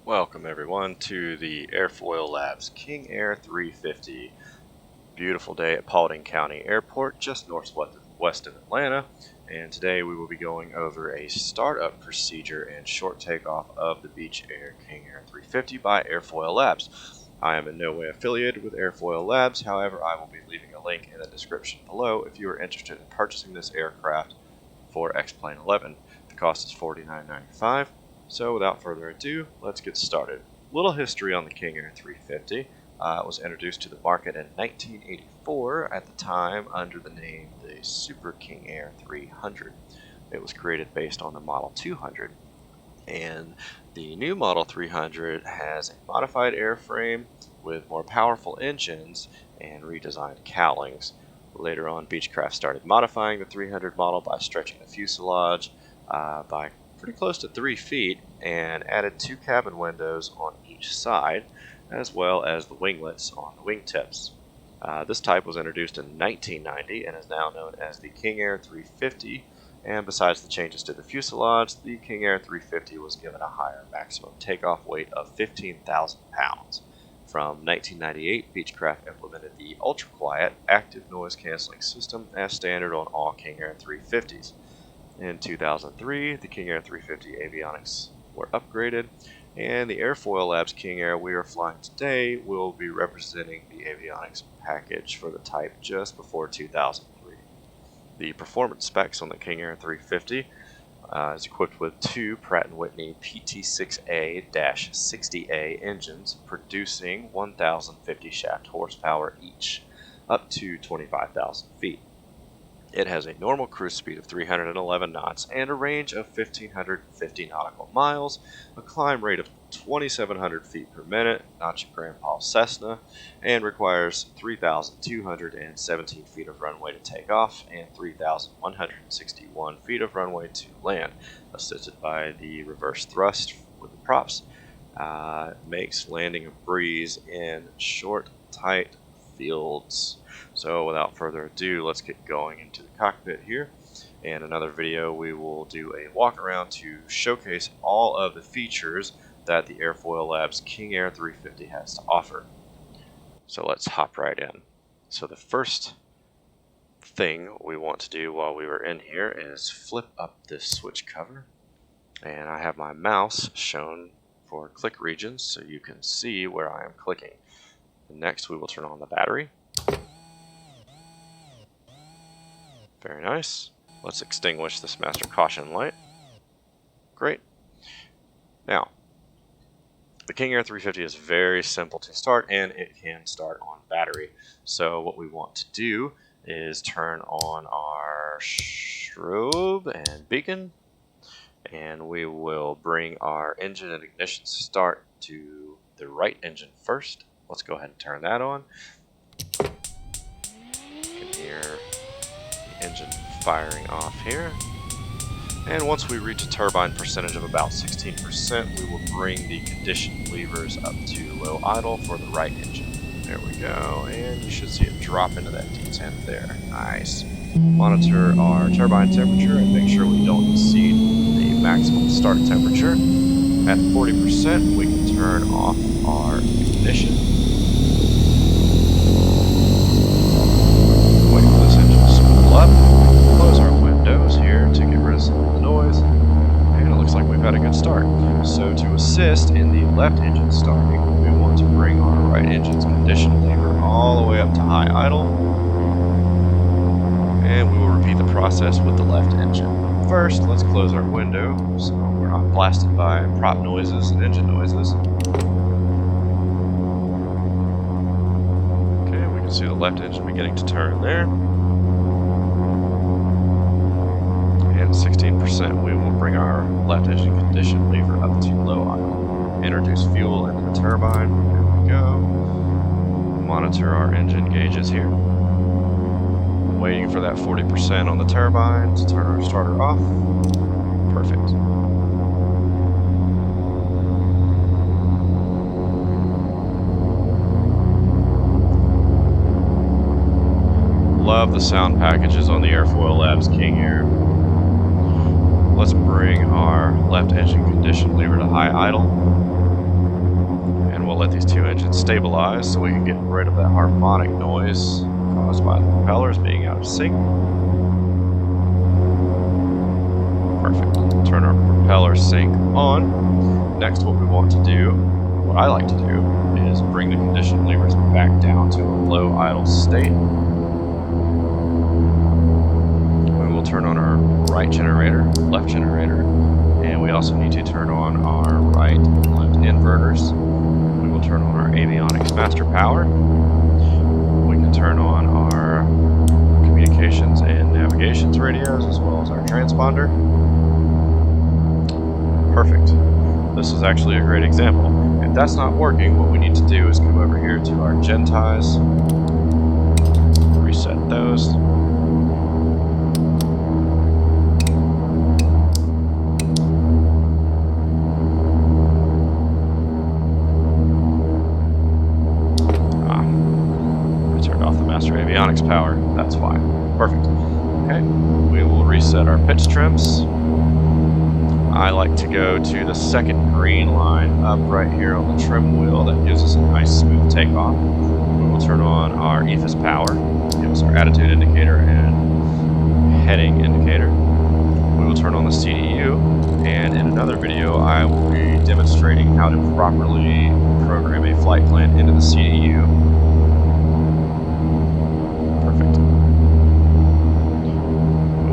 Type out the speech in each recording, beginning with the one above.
Welcome everyone to the Airfoil Labs King Air 350. Beautiful day at Paulding County Airport, just northwest of Atlanta. And today we will be going over a startup procedure and short takeoff of the Beech Air King Air 350 by Airfoil Labs. I am in no way affiliated with Airfoil Labs, however I will be leaving a link in the description below if you are interested in purchasing this aircraft for X-Plane 11. The cost is $49.95. So without further ado, let's get started. Little history on the King Air 350. It was introduced to the market in 1984, at the time under the name the Super King Air 300. It was created based on the Model 200. And the new Model 300 has a modified airframe with more powerful engines and redesigned cowlings. Later on, Beechcraft started modifying the 300 model by stretching the fuselage by pretty close to 3 feet and added 2 cabin windows on each side, as well as the winglets on the wingtips. This type was introduced in 1990 and is now known as the King Air 350, and besides the changes to the fuselage, the King Air 350 was given a higher maximum takeoff weight of 15,000 pounds. From 1998, Beechcraft implemented the ultra-quiet active noise cancelling system as standard on all King Air 350s. In 2003, the King Air 350 avionics were upgraded, and the Airfoil Labs King Air we are flying today will be representing the avionics package for the type just before 2003. The performance specs on the King Air 350 is equipped with 2 Pratt & Whitney PT6A-60A engines producing 1,050 shaft horsepower each, up to 25,000 feet. It has a normal cruise speed of 311 knots and a range of 1,550 nautical miles, a climb rate of 2,700 feet per minute, not your grandpa's Cessna, and requires 3,217 feet of runway to take off and 3,161 feet of runway to land, assisted by the reverse thrust with the props. Makes landing a breeze in short, tight fields. So without further ado, let's get going into the cockpit here. In another video, we will do a walk around to showcase all of the features that the Airfoil Labs King Air 350 has to offer. So let's hop right in. So the first thing we want to do while we were in here is flip up this switch cover. And I have my mouse shown for click regions so you can see where I am clicking. Next, we will turn on the battery. Very nice. Let's extinguish this master caution light. Great. Now, the King Air 350 is very simple to start, and it can start on battery. So what we want to do is turn on our strobe and beacon, and we will bring our engine and ignition start to the right engine first. Let's go ahead and turn that on. You can hear the engine firing off here. And once we reach a turbine percentage of about 16%, we will bring the condition levers up to low idle for the right engine. There we go, and you should see it drop into that D10 there. Nice. Monitor our turbine temperature and make sure we don't exceed the maximum start temperature. At 40%, we can turn off our ignition. Wait for this engine to spool up. Close our windows here to get rid of some of the noise. And it looks like we've had a good start. So to assist in the left engine starting, we want to bring our right engine's condition lever all the way up to high idle. And we will repeat the process with the left engine. First, let's close our window so we're not blasted by prop noises and engine noises. Okay, we can see the left engine beginning to turn there. And at 16%, we will bring our left engine condition lever up to low idle. Introduce fuel into the turbine. There we go. Monitor our engine gauges here. Waiting for that 40% on the turbine to turn our starter off. Perfect. Love the sound packages on the Airfoil Labs King Air. Let's bring our left engine condition lever to high idle. And we'll let these two engines stabilize so we can get rid of that harmonic noise caused by the propellers being out of sync. Perfect. Turn our propeller sync on. Next, what we want to do, what I like to do, is bring the condition levers back down to a low idle state. We will turn on our right generator, left generator, and we also need to turn on our right and left inverters. We will turn on our avionics master power. We can turn on our communications and navigations radios as well as our transponder. Perfect. This is actually a great example. If that's not working, what we need to do is come over here to our gen ties, reset those. I turned off the master avionics power. That's why. Perfect. Okay, we will reset our pitch trims. I like to go to the second green line up right here on the trim wheel. That gives us a nice smooth takeoff. We will turn on our EFIS power, give us our attitude indicator and heading indicator. We will turn on the CDU, and in another video I will be demonstrating how to properly program a flight plan into the CDU. Perfect.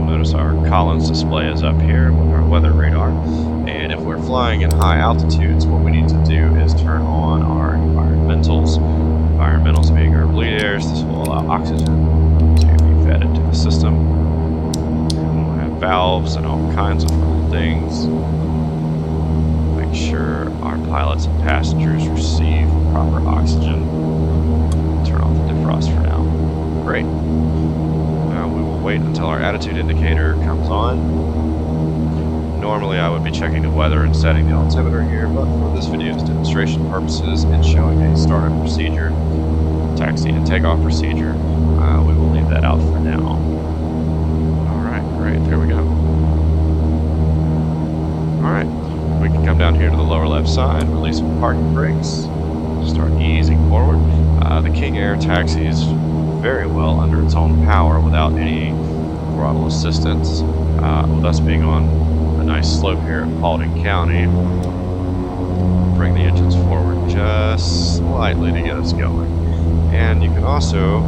Notice our Collins display is up here with our weather radar, and if we're flying in high altitudes, what we need to do is turn on our environmentals. Environmentals being our bleed airs. This will allow oxygen to be fed into the system. And we'll have valves and all kinds of cool things. Make sure our pilots and passengers receive proper oxygen. Turn off the defrost for now. Great. Wait until our attitude indicator comes on. Normally I would be checking the weather and setting the altimeter here, but for this video's demonstration purposes and showing a startup procedure, taxi and takeoff procedure, we will leave that out for now. Alright, great, there we go. Alright, we can come down here to the lower left side, release some parking brakes, start easing forward. The King Air taxis very well under its own power without any throttle assistance. With us being on a nice slope here at Paulding County, bring the engines forward just slightly to get us going. And you can also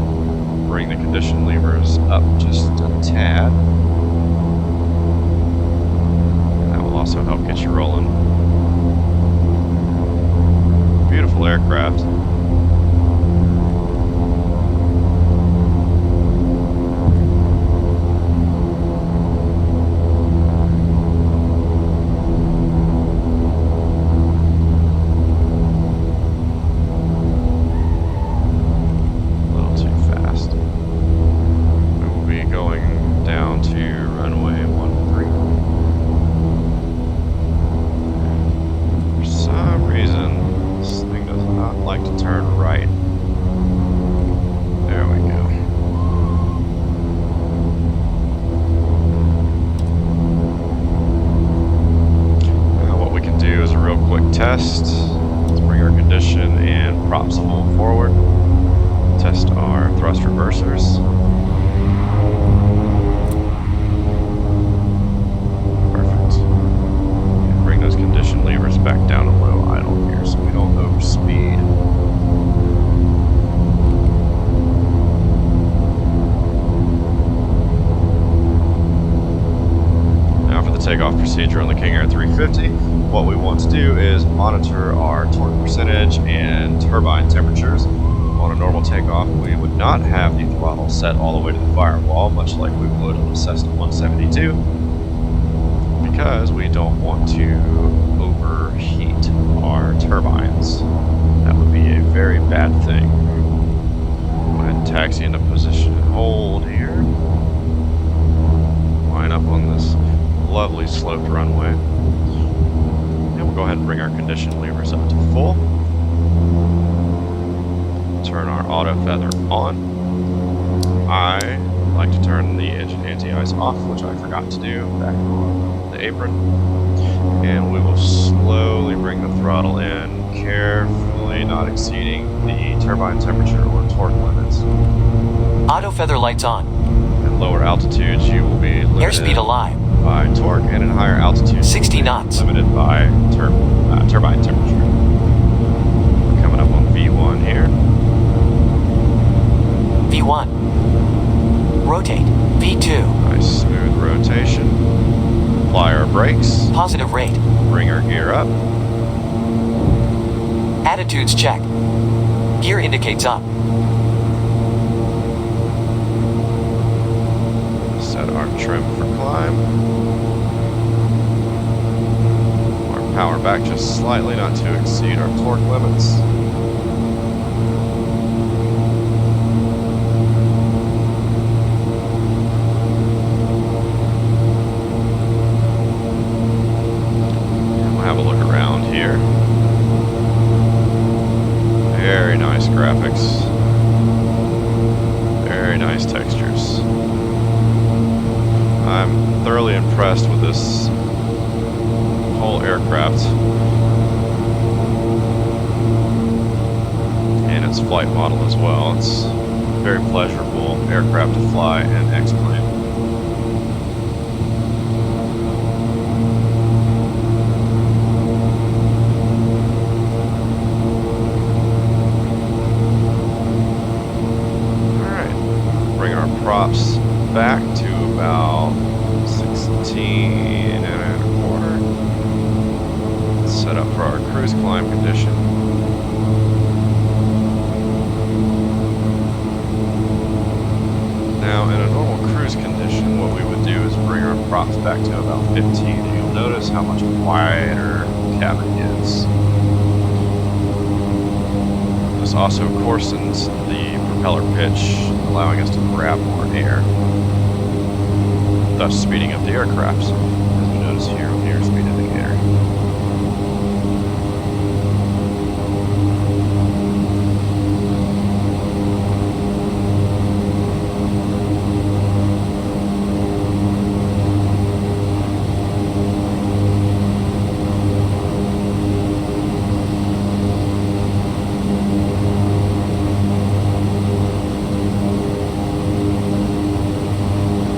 bring the condition levers up just a tad. That will also help get you rolling. Beautiful aircraft. Test. Let's bring our condition and props a little forward. Test our thrust reversers. Perfect. And bring those condition levers back down to low idle here so we don't overspeed. Now for the takeoff procedure on the King Air 350. What we want to do is monitor our torque percentage and turbine temperatures. On a normal takeoff, we would not have the throttle set all the way to the firewall, much like we would on a Cessna 172, because we don't want to overheat our turbines. That would be a very bad thing. Go ahead and taxi into position and hold here. Line up on this lovely sloped runway. Go ahead and bring our condition levers up to full. Turn our auto feather on. I like to turn the engine anti-ice off, which I forgot to do back on the apron. And we will slowly bring the throttle in, carefully exceeding the turbine temperature or torque limits. Auto feather lights on. At lower altitudes, you will be limited Airspeed alive. by torque, and at higher altitudes, 60 you will be knots. limited by turbine temperature. We're coming up on V1 here. V1. Rotate. V2. Nice smooth rotation. Apply our brakes. Positive rate. Bring our gear up. Attitudes check. Gear indicates up. Set our trim for climb. Our power back just slightly, not to exceed our torque limits. And we'll have a look around here. Very nice graphics. Very nice textures. I'm thoroughly impressed with this whole aircraft and its flight model as well. It's a very pleasurable aircraft to fly and X-plane. Alright, bring our props back to about 16 and a quarter. Set up for our cruise climb condition. Now in a normal cruise condition, what we would do is bring our props back to about 15, and you'll notice how much wider the cabin gets. This also coarsens the propeller pitch, allowing us to grab more air, thus speeding up the aircraft, as you notice here with the airspeed indicator.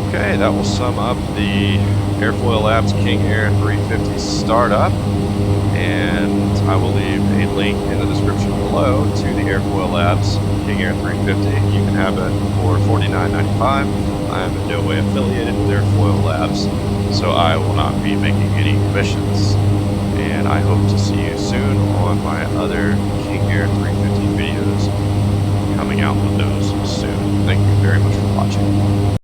Okay, that will sum up the Airfoil Labs King Air 350 startup, and I will leave a link in the description below to the Airfoil Labs King Air 350. You can have it for $49.95. I'm in no way affiliated with Airfoil Labs, so I will not be making any commissions. And I hope to see you soon on my other King Air 350 videos coming out with those.